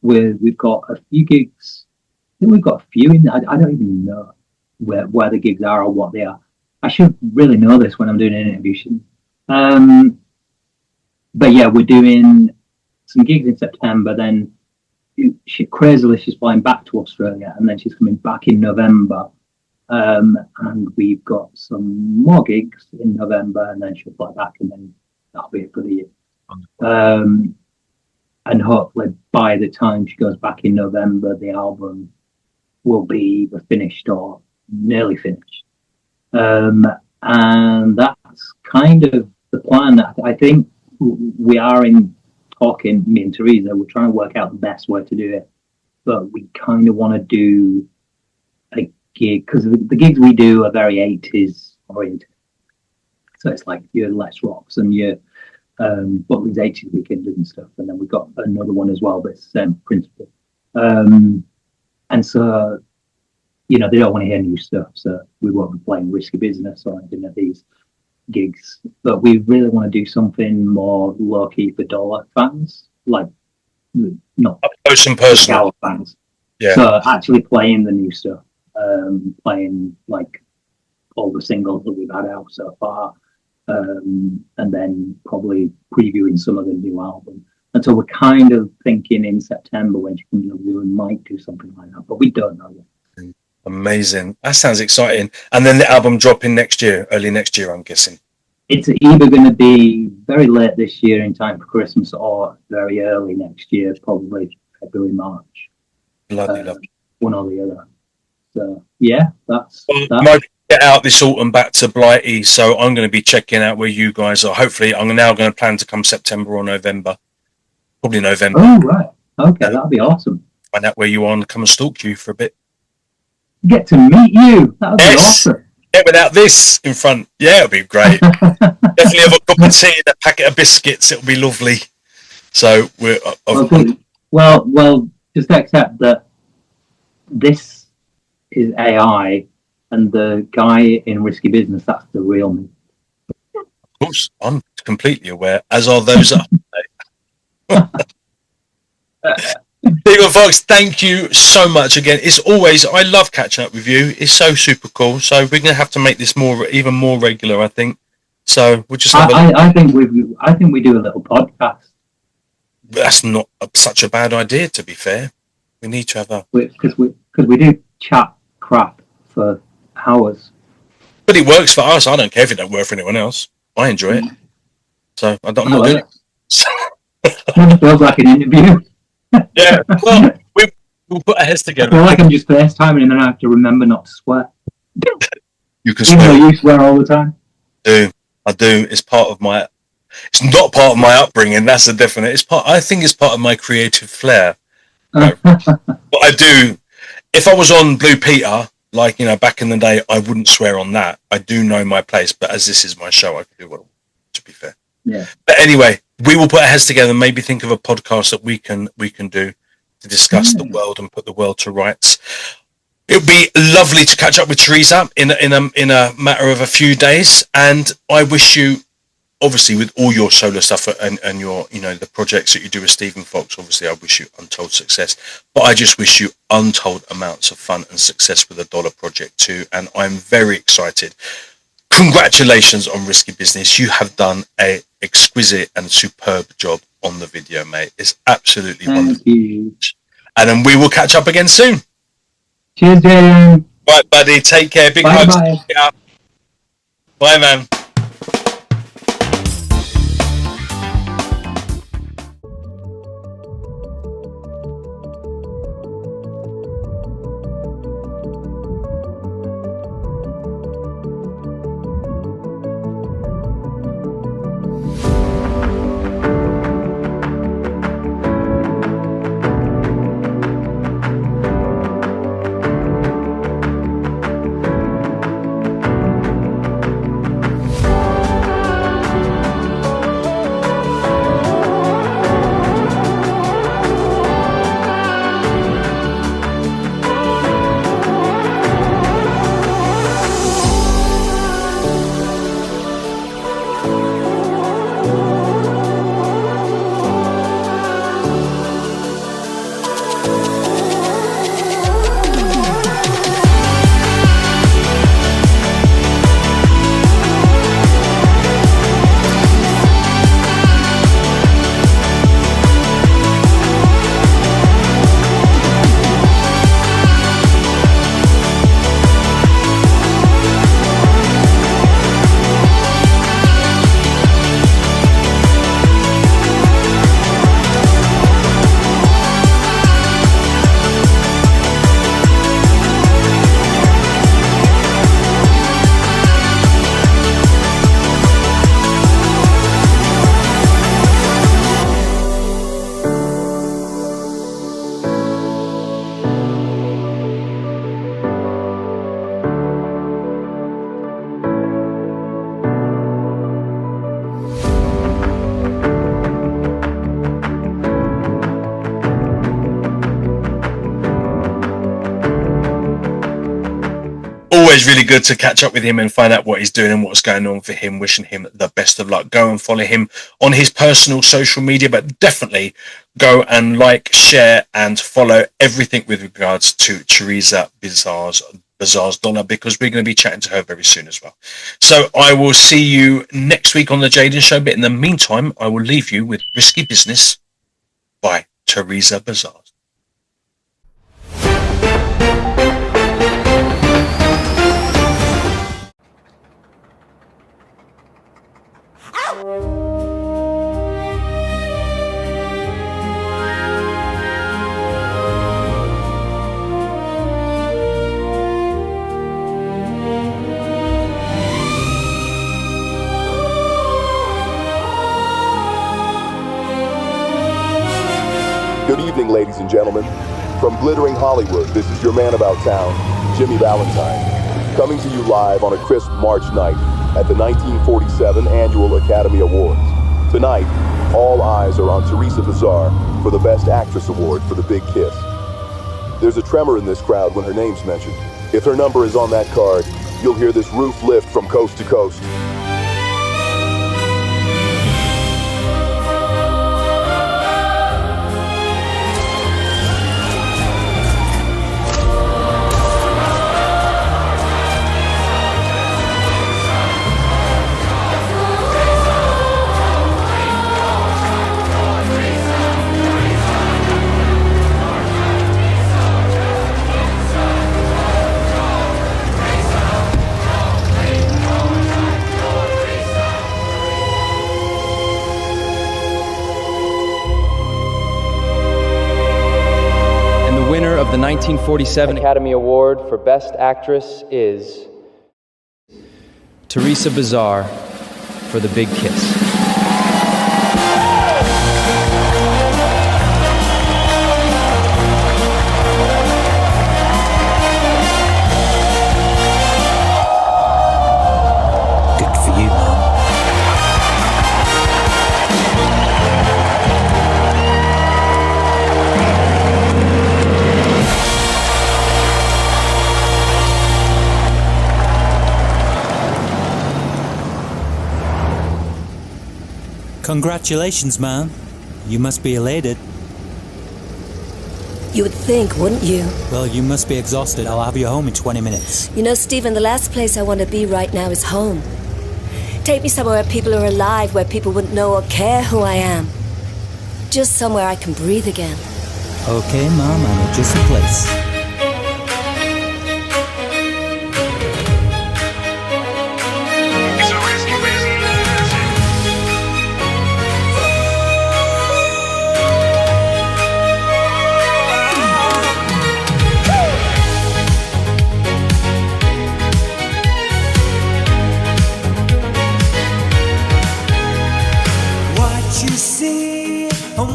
we've got a few gigs. I think we've got a few in. I don't even know where the gigs are or what they are. I should really know this when I'm doing an interview. But yeah, we're doing some gigs in September. Then crazily, she's flying back to Australia, and then she's coming back in November. And we've got some more gigs in November, and then she'll fly back, and then that'll be it for the year. And hopefully by the time she goes back in November, the album will be either finished or nearly finished. And that's kind of the plan. I think we are talking, me and Thereza, we're trying to work out the best way to do it. But we kind of want to do a gig, because the gigs we do are very 80s oriented. So it's like your Let's Rocks and your Butlins 80s weekend and stuff. And then we've got another one as well, but it's the same principle. And so, you know, they don't want to hear new stuff. So we won't be playing Risky Business or anything at these gigs. But we really want to do something more low-key for Dollar fans, like not up close and personal fans. Yeah. So actually playing the new stuff, playing like all the singles that we've had out so far. And then probably previewing some of the new album. And so we're kind of thinking in September when she comes over, we might do something like that, but we don't know yet. Amazing. That sounds exciting. And then the album dropping next year, early next year, I'm guessing. It's either going to be very late this year in time for Christmas or very early next year, probably February, March. Lovely. One or the other. So, yeah, that's that. Might get out this autumn back to Blighty, so I'm going to be checking out where you guys are. Hopefully, I'm now going to plan to come September or November. Probably November. Oh, right. Okay, that'd be awesome. Find out where you are and come and stalk you for a bit. Get to meet you. That would be awesome. Yeah, without this in front. Yeah, it'll be great. Definitely have a cup of tea and a packet of biscuits. It'll be lovely. So we're well, just accept that this is AI, and the guy in Risky Business, that's the real me. Of course, I'm completely aware, as are those at home. Stephen Fox, thank you so much again. It's always, I love catching up with you. It's so super cool. So we're going to have to make this even more regular, I think. So we'll just. I think we do a little podcast. That's not such a bad idea, to be fair. We need to have because we do chat crap for hours. But it works for us. I don't care if it don't work for anyone else. I enjoy it. So I'm not doing it. It feels like an interview. Yeah, well, we'll put our heads together. I feel like I'm just FaceTiming and then I have to remember not to swear. You can Even though swear. you swear all the time. I do. It's part of my. It's not part of my upbringing. That's a definite. It's part. I think it's part of my creative flair. Right. But I do. If I was on Blue Peter, like, you know, back in the day, I wouldn't swear on that. I do know my place, but as this is my show, I can do what I want, to be fair. Yeah. But anyway, we will put our heads together and maybe think of a podcast that we can do to discuss the world and put the world to rights. It would be lovely to catch up with Thereza in a matter of a few days, and I wish you, obviously, with all your solo stuff and your, you know, the projects that you do with Stephen Fox, obviously I wish you untold success, but I just wish you untold amounts of fun and success with the Dollar Project too, and I'm very excited. Congratulations on Risky Business. You have done a exquisite and superb job on the video, mate. It's absolutely wonderful. Thank you. And then we will catch up again soon. Cheers, Jaden. Right, buddy. Take care. Big hugs. Bye, man. Always really good to catch up with him and find out what he's doing and what's going on for him. Wishing him the best of luck. Go and follow him on his personal social media, but definitely go and like, share, and follow everything with regards to Thereza Bazar's Dollar, because we're going to be chatting to her very soon as well. So I will see you next week on the Jaden Show. But in the meantime, I will leave you with Risky Business by Thereza Bazar. Good evening, ladies and gentlemen. From glittering Hollywood, this is your man about town, Jimmy Valentine, coming to you live on a crisp March night at the 1947 Annual Academy Awards. Tonight, all eyes are on Thereza Bazar for the Best Actress Award for The Big Kiss. There's a tremor in this crowd when her name's mentioned. If her number is on that card, you'll hear this roof lift from coast to coast. The 1947 Academy Award for Best Actress is Thereza Bazar for the big kiss. Congratulations, ma'am. You must be elated. You would think, wouldn't you? Well, you must be exhausted. I'll have you home in 20 minutes. You know, Stephen, the last place I want to be right now is home. Take me somewhere where people are alive, where people wouldn't know or care who I am. Just somewhere I can breathe again. Okay, Mom, I know just the place.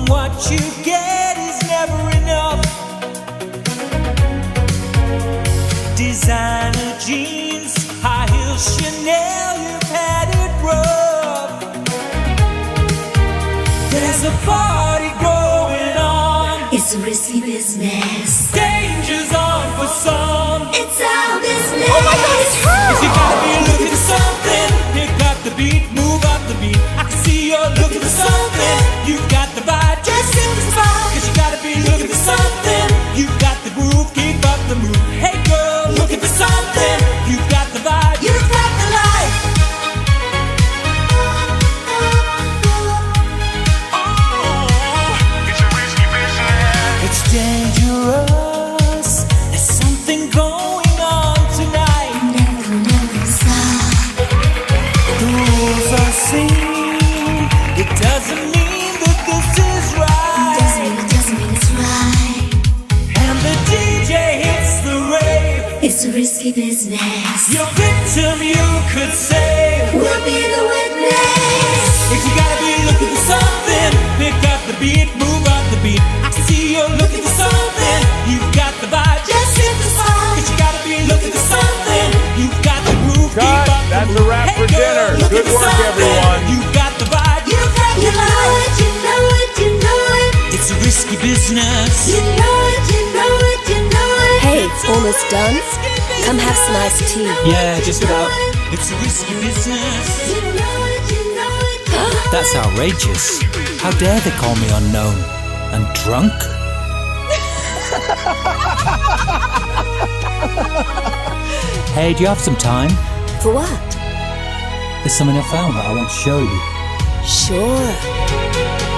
What you get is never enough. Designer jeans, high heel Chanel, you've had it rough. There's a party going on. It's a risky business. Danger's on for some. It's our business. Oh my God, it's her! If you gotta be looking for something, pick up the beat, move up the beat. I can see you're looking for something. You got the vibe, just hit the spot. Cause you gotta be looking for something. You got the groove, keep up the move. Hey girl, looking for something. You got the vibe, you got the life. Oh, it's a risky business. It's dangerous. There's something going on tonight. Never stop. The rules are seen. It doesn't mean that this is right. Doesn't mean it's right. And the DJ hits the rave. It's a risky business. Your victim you could save. We'll be the witness. If you gotta be looking for something, pick up the beat, move up the beat. I can see you're looking for something. You got the vibe, just hit the spot. Cause you gotta be looking for something. You got the groove, keep up the That's move. a wrap Hey for girl, dinner. looking Good for work, something. everyone. You got the vibe, you got the life. You know it, you know it. It's a risky business. You know it, you know it, you know it. Hey, almost done. Come have some iced tea. Yeah, just about. It's a risky business. You know it, you know it, you know it. That's outrageous. How dare they call me unknown and drunk? Hey, do you have some time? For what? There's something I found that I want to show you. Sure.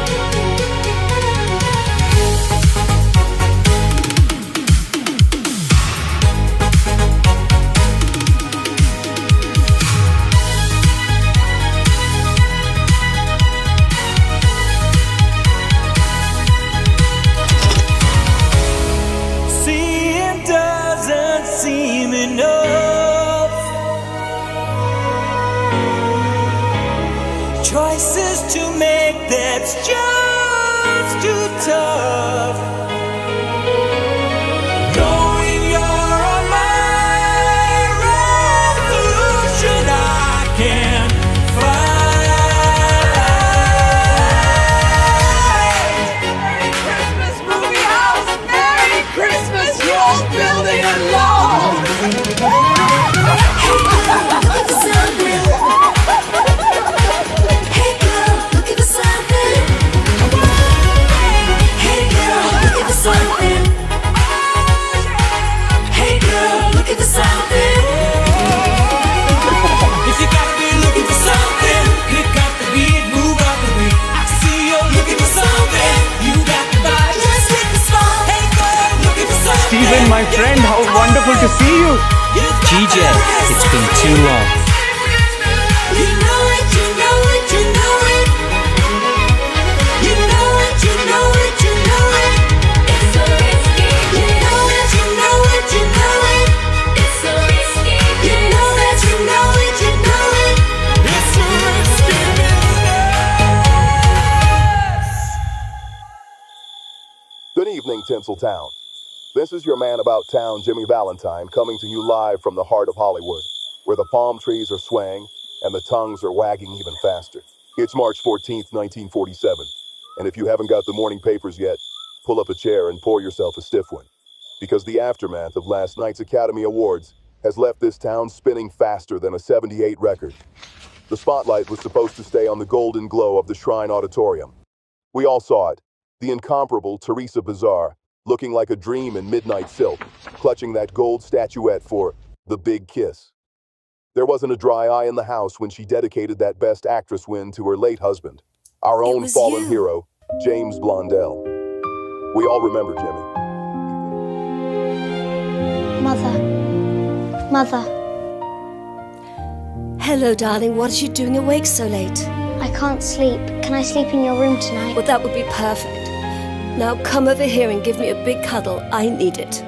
Seeing doesn't seem enough. Choices to make that's just too tough. Knowing you're on my resolution, I can fight. Merry Christmas, movie house. Merry Christmas, your old building alone. Hey girl, looking for something. Hey girl, looking for something. Hey girl, looking for something. If you gotta be looking for something, pick up the beat, move up the beat. I see you're looking for something. You got the vibe, just hit the spot. Hey girl, looking for something. Stephen, my friend, how wonderful to see you. GJ, it's been too long. You know it, you know it, you know it. You know it, you know it, you know it. It's so risky. You know it, you know it, you know it. It's so risky. You know that you know it, you know it. Tinseltown. This is your man about town, Jimmy Valentine, coming to you live from the heart of Hollywood, where the palm trees are swaying and the tongues are wagging even faster. It's March 14th, 1947, and if you haven't got the morning papers yet, pull up a chair and pour yourself a stiff one, because the aftermath of last night's Academy Awards has left this town spinning faster than a 78 record. The spotlight was supposed to stay on the golden glow of the Shrine Auditorium. We all saw it, the incomparable Thereza Bazar, looking like a dream in midnight silk, clutching that gold statuette for The Big Kiss. There wasn't a dry eye in the house when she dedicated that Best Actress win to her late husband, our own fallen hero, James Blondell. We all remember Jimmy. Mother. Hello, darling. What are you doing awake so late? I can't sleep. Can I sleep in your room tonight? Well, that would be perfect. Now come over here and give me a big cuddle. I need it.